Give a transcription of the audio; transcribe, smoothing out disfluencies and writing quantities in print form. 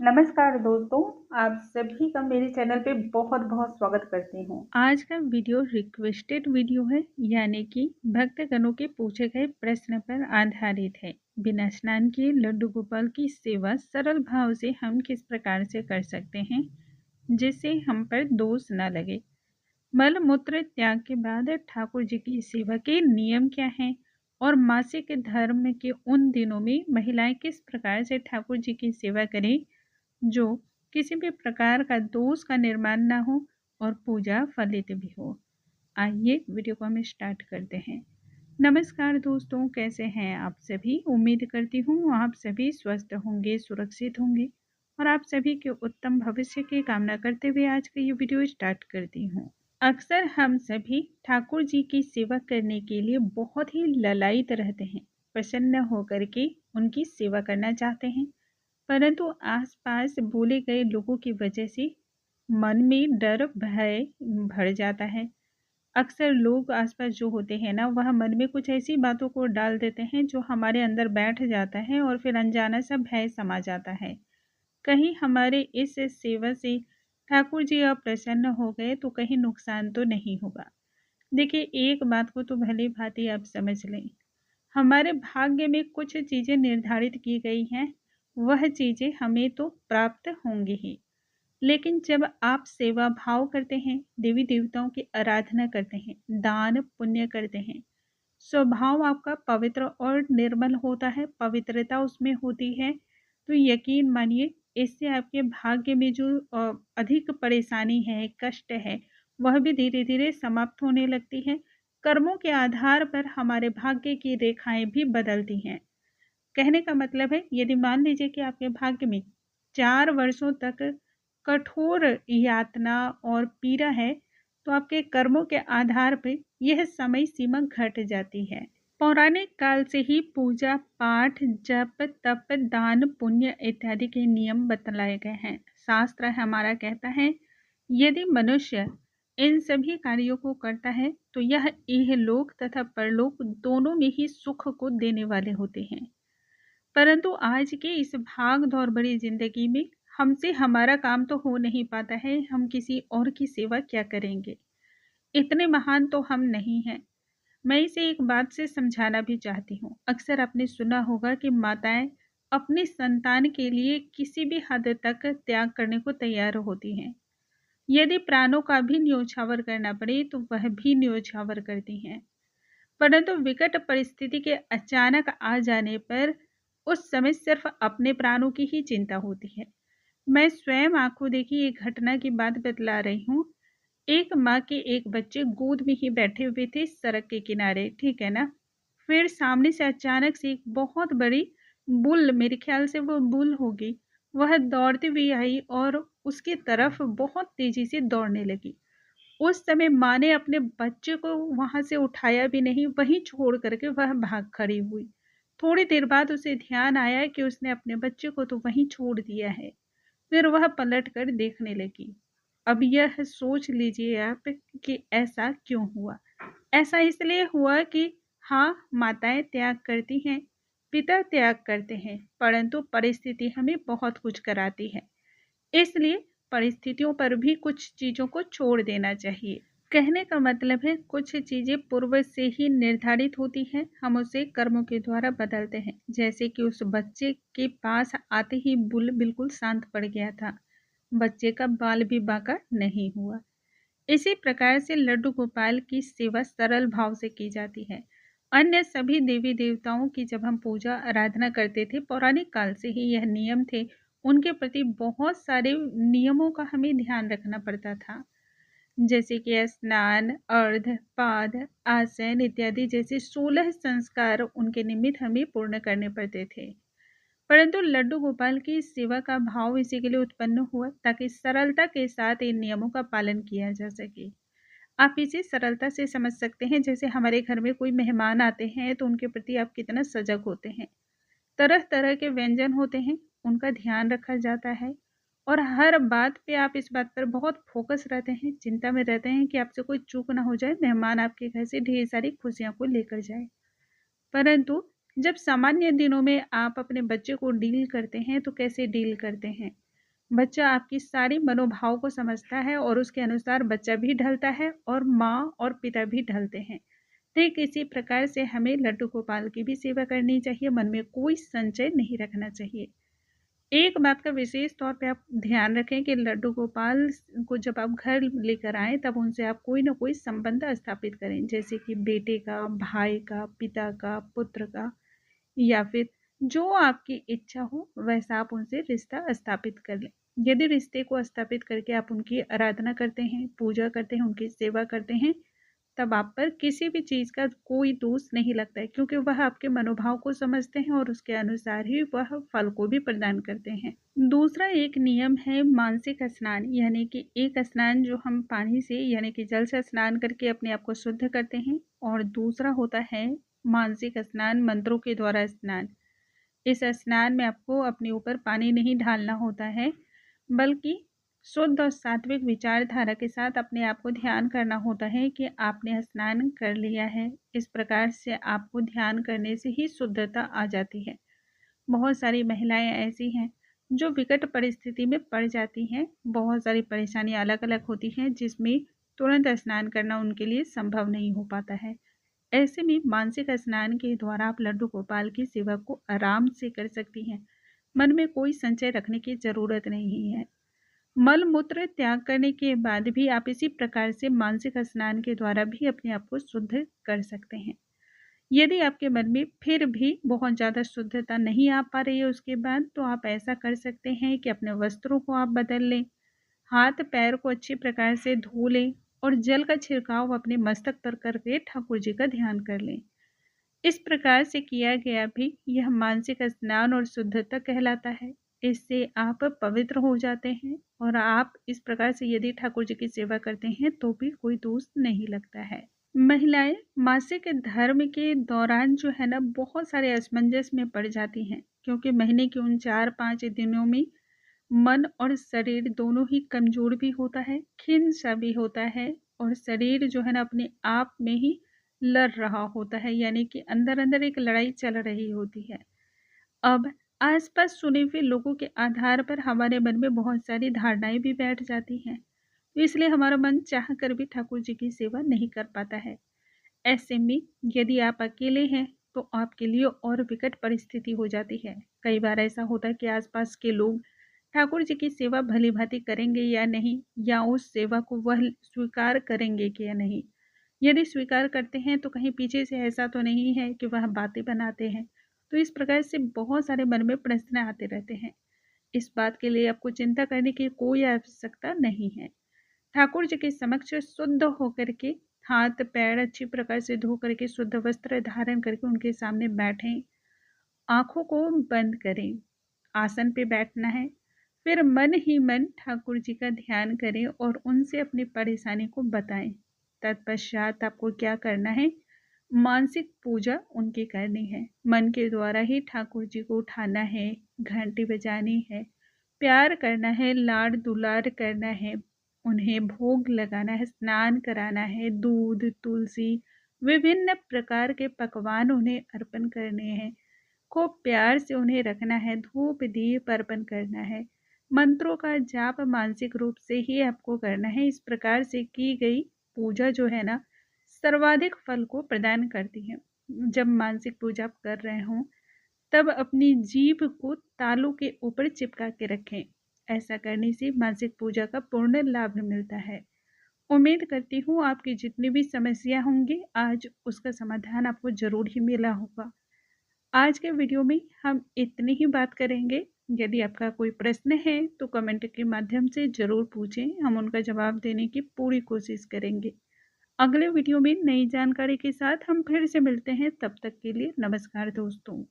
नमस्कार दोस्तों, आप सभी का मेरे चैनल पे बहुत-बहुत स्वागत करती हूँ। आज का वीडियो रिक्वेस्टेड वीडियो है, यानी कि भक्तगणों के पूछे गए प्रश्न पर आधारित है। बिना स्नान किए लड्डू गोपाल की सेवा सरल भाव से हम किस प्रकार से कर सकते हैं, जिससे हम पर दोष न लगे। मल मूत्र त्याग के बाद ठाकुर जी की सेवा के नियम क्या हैं और मासिक धर्म के उन दिनों में महिलाएं किस प्रकार से ठाकुर जी की सेवा करें जो किसी भी प्रकार का दोष का निर्माण ना हो और पूजा फलित भी हो। आइए वीडियो को हम स्टार्ट करते हैं। नमस्कार दोस्तों, कैसे हैं आप सभी। उम्मीद करती हूँ आप सभी स्वस्थ होंगे, सुरक्षित होंगे और आप सभी के उत्तम भविष्य की कामना करते हुए आज का ये वीडियो स्टार्ट करती हूँ। अक्सर हम सभी ठाकुर जी की सेवा करने के लिए बहुत ही ललायित रहते हैं, प्रसन्न होकर के उनकी सेवा करना चाहते हैं, परंतु आसपास बोले गए लोगों की वजह से मन में डर भय भर जाता है। अक्सर लोग आसपास जो होते हैं ना, वह मन में कुछ ऐसी बातों को डाल देते हैं जो हमारे अंदर बैठ जाता है और फिर अनजाना सा भय समा जाता है। कहीं हमारे इस सेवा से ठाकुर जी अप्रसन्न हो गए तो कहीं नुकसान तो नहीं होगा। देखिए, एक बात को तो भली भांति आप समझ लें, हमारे भाग्य में कुछ चीज़ें निर्धारित की गई हैं, वह चीज़ें हमें तो प्राप्त होंगी ही। लेकिन जब आप सेवा भाव करते हैं, देवी देवताओं की आराधना करते हैं, दान पुण्य करते हैं, स्वभाव आपका पवित्र और निर्मल होता है, पवित्रता उसमें होती है, तो यकीन मानिए इससे आपके भाग्य में जो अधिक परेशानी है, कष्ट है, वह भी धीरे धीरे समाप्त होने लगती है। कर्मों के आधार पर हमारे भाग्य की रेखाएं भी बदलती हैं। कहने का मतलब है, यदि मान लीजिए कि आपके भाग्य में 4 वर्षों तक कठोर यातना और पीड़ा है, तो आपके कर्मों के आधार पर यह समय सीमा घट जाती है। पौराणिक काल से ही पूजा पाठ जप तप दान पुण्य इत्यादि के नियम बतलाए गए हैं। शास्त्र हमारा कहता है, यदि मनुष्य इन सभी कार्यों को करता है तो यह इहलोक तथा परलोक दोनों में ही सुख को देने वाले होते हैं। परंतु आज के इस भाग दौड़ भरी जिंदगी में हमसे हमारा काम तो हो नहीं पाता है, हम किसी और की सेवा क्या करेंगे। इतने महान तो हम नहीं हैं। मैं इसे एक बात से समझाना भी चाहती हूँ। अक्सर आपने सुना होगा कि माताएं अपनी संतान के लिए किसी भी हद तक त्याग करने को तैयार होती हैं। यदि प्राणों का भी न्योछावर करना पड़े तो वह भी न्योछावर करती हैं। परंतु विकट परिस्थिति के अचानक आ जाने पर उस समय सिर्फ अपने प्राणों की ही चिंता होती है। मैं स्वयं आंखों देखी एक घटना की बात बतला रही हूँ। एक माँ के एक बच्चे गोद में ही बैठे हुए थे सड़क के किनारे, ठीक है ना। फिर सामने से अचानक से एक बहुत बड़ी बुल, मेरे ख्याल से वो बुल होगी, वह दौड़ती हुई आई और उसकी तरफ बहुत तेजी से दौड़ने लगी। उस समय माँ ने अपने बच्चे को वहां से उठाया भी नहीं, वहीं छोड़ करके वह भाग खड़ी हुई। थोड़ी देर बाद उसे ध्यान आया कि उसने अपने बच्चे को तो वहीं छोड़ दिया है। फिर वह पलट कर देखने लगी। अब यह सोच लीजिए आप कि ऐसा क्यों हुआ। ऐसा इसलिए हुआ कि हाँ, माताएं त्याग करती हैं, पिता त्याग करते हैं, परंतु परिस्थिति हमें बहुत कुछ कराती है। इसलिए परिस्थितियों पर भी कुछ चीज़ों को छोड़ देना चाहिए। कहने का मतलब है, कुछ चीज़ें पूर्व से ही निर्धारित होती हैं, हम उसे कर्मों के द्वारा बदलते हैं। जैसे कि उस बच्चे के पास आते ही बुल बिल्कुल शांत पड़ गया था, बच्चे का बाल भी बांका नहीं हुआ। इसी प्रकार से लड्डू गोपाल की सेवा सरल भाव से की जाती है। अन्य सभी देवी देवताओं की जब हम पूजा आराधना करते थे, पौराणिक काल से ही यह नियम थे, उनके प्रति बहुत सारे नियमों का हमें ध्यान रखना पड़ता था। जैसे कि स्नान, अर्घ, पाद, आसन इत्यादि जैसे 16 संस्कार उनके निमित्त हमें पूर्ण करने पड़ते थे। परंतु लड्डू गोपाल की सेवा का भाव इसी के लिए उत्पन्न हुआ ताकि सरलता के साथ इन नियमों का पालन किया जा सके। आप इसे सरलता से समझ सकते हैं, जैसे हमारे घर में कोई मेहमान आते हैं तो उनके प्रति आप कितना सजग होते हैं। तरह तरह के व्यंजन होते हैं, उनका ध्यान रखा जाता है और हर बात पे आप इस बात पर बहुत फोकस रहते हैं, चिंता में रहते हैं कि आपसे कोई चूक ना हो जाए, मेहमान आपके घर से ढेर सारी खुशियां को लेकर जाए। परंतु जब सामान्य दिनों में आप अपने बच्चे को डील करते हैं तो कैसे डील करते हैं। बच्चा आपकी सारी मनोभाव को समझता है और उसके अनुसार बच्चा भी ढलता है और माँ और पिता भी ढलते हैं। ठीक इसी प्रकार से हमें लड्डू गोपाल की भी सेवा करनी चाहिए, मन में कोई संचय नहीं रखना चाहिए। एक बात का विशेष तौर पे आप ध्यान रखें कि लड्डू गोपाल को जब आप घर लेकर आएँ तब उनसे आप कोई ना कोई संबंध स्थापित करें, जैसे कि बेटे का, भाई का, पिता का, पुत्र का, या फिर जो आपकी इच्छा हो वैसा आप उनसे रिश्ता स्थापित कर लें। यदि रिश्ते को स्थापित करके आप उनकी आराधना करते हैं, पूजा करते हैं, उनकी सेवा करते हैं, तब आप पर किसी भी चीज़ का कोई दोष नहीं लगता है, क्योंकि वह आपके मनोभाव को समझते हैं और उसके अनुसार ही वह फल को भी प्रदान करते हैं। दूसरा एक नियम है मानसिक स्नान, यानी कि एक स्नान जो हम पानी से यानी कि जल से स्नान करके अपने आप को शुद्ध करते हैं, और दूसरा होता है मानसिक स्नान, मंत्रों के द्वारा स्नान। इस स्नान में आपको अपने ऊपर पानी नहीं ढालना होता है, बल्कि शुद्ध और सात्विक विचारधारा के साथ अपने आप को ध्यान करना होता है कि आपने स्नान कर लिया है। इस प्रकार से आपको ध्यान करने से ही शुद्धता आ जाती है। बहुत सारी महिलाएं ऐसी हैं जो विकट परिस्थिति में पड़ जाती हैं। बहुत सारी परेशानियां अलग अलग होती हैं जिसमें तुरंत स्नान करना उनके लिए संभव नहीं हो पाता है। ऐसे में मानसिक स्नान के द्वारा आप लड्डू गोपाल की सेवा को आराम से कर सकती हैं। मन में कोई संचय रखने की जरूरत नहीं है। मल मूत्र त्याग करने के बाद भी आप इसी प्रकार से मानसिक स्नान के द्वारा भी अपने आप को शुद्ध कर सकते हैं। यदि आपके मन में फिर भी बहुत ज़्यादा शुद्धता नहीं आ पा रही है उसके बाद, तो आप ऐसा कर सकते हैं कि अपने वस्त्रों को आप बदल लें, हाथ पैर को अच्छी प्रकार से धो लें और जल का छिड़काव अपने मस्तक पर करके ठाकुर जी का ध्यान कर लें। इस प्रकार से किया गया भी यह मानसिक स्नान और शुद्धता कहलाता है। इससे आप पवित्र हो जाते हैं और आप इस प्रकार से यदि ठाकुर जी की सेवा करते हैं तो भी कोई दोष नहीं लगता है। महिलाएं मासिक धर्म के दौरान जो है ना बहुत सारे असमंजस में पड़ जाती हैं, क्योंकि महीने के उन 4-5 दिनों में मन और शरीर दोनों ही कमजोर भी होता है, खिन्न सा भी होता है, और शरीर जो है ना अपने आप में ही लड़ रहा होता है, यानी कि अंदर अंदर एक लड़ाई चल रही होती है। अब आसपास सुने हुए लोगों के आधार पर हमारे मन में बहुत सारी धारणाएं भी बैठ जाती हैं, तो इसलिए हमारा मन चाह कर भी ठाकुर जी की सेवा नहीं कर पाता है। ऐसे में यदि आप अकेले हैं तो आपके लिए और विकट परिस्थिति हो जाती है। कई बार ऐसा होता है कि आसपास के लोग ठाकुर जी की सेवा भली भांति करेंगे या नहीं, या उस सेवा को वह स्वीकार करेंगे कि या नहीं। यदि स्वीकार करते हैं तो कहीं पीछे से ऐसा तो नहीं है कि वह बातें बनाते हैं। तो इस प्रकार से बहुत सारे मन में प्रश्न आते रहते हैं। इस बात के लिए आपको चिंता करने की कोई आवश्यकता नहीं है। ठाकुर जी के समक्ष शुद्ध होकर के हाथ पैर अच्छी प्रकार से धो करके शुद्ध वस्त्र धारण करके उनके सामने बैठें, आंखों को बंद करें, आसन पे बैठना है। फिर मन ही मन ठाकुर जी का ध्यान करें और उनसे अपनी परेशानी को बताएं। तत्पश्चात आपको क्या करना है, मानसिक पूजा उनकी करनी है। मन के द्वारा ही ठाकुर जी को उठाना है, घंटी बजानी है, प्यार करना है, लाड दुलार करना है, उन्हें भोग लगाना है, स्नान कराना है, दूध तुलसी विभिन्न प्रकार के पकवान उन्हें अर्पण करने हैं, खूब प्यार से उन्हें रखना है, धूप दीप अर्पण करना है, मंत्रों का जाप मानसिक रूप से ही आपको करना है। इस प्रकार से की गई पूजा जो है ना सर्वाधिक फल को प्रदान करती है। जब मानसिक पूजा आप कर रहे हों तब अपनी जीभ को तालू के ऊपर चिपका के रखें। ऐसा करने से मानसिक पूजा का पूर्ण लाभ मिलता है। उम्मीद करती हूँ आपकी जितनी भी समस्या होंगी आज उसका समाधान आपको जरूर ही मिला होगा। आज के वीडियो में हम इतनी ही बात करेंगे। यदि आपका कोई प्रश्न है तो कमेंट के माध्यम से ज़रूर पूछें, हम उनका जवाब देने की पूरी कोशिश करेंगे। अगले वीडियो में नई जानकारी के साथ हम फिर से मिलते हैं, तब तक के लिए नमस्कार दोस्तों।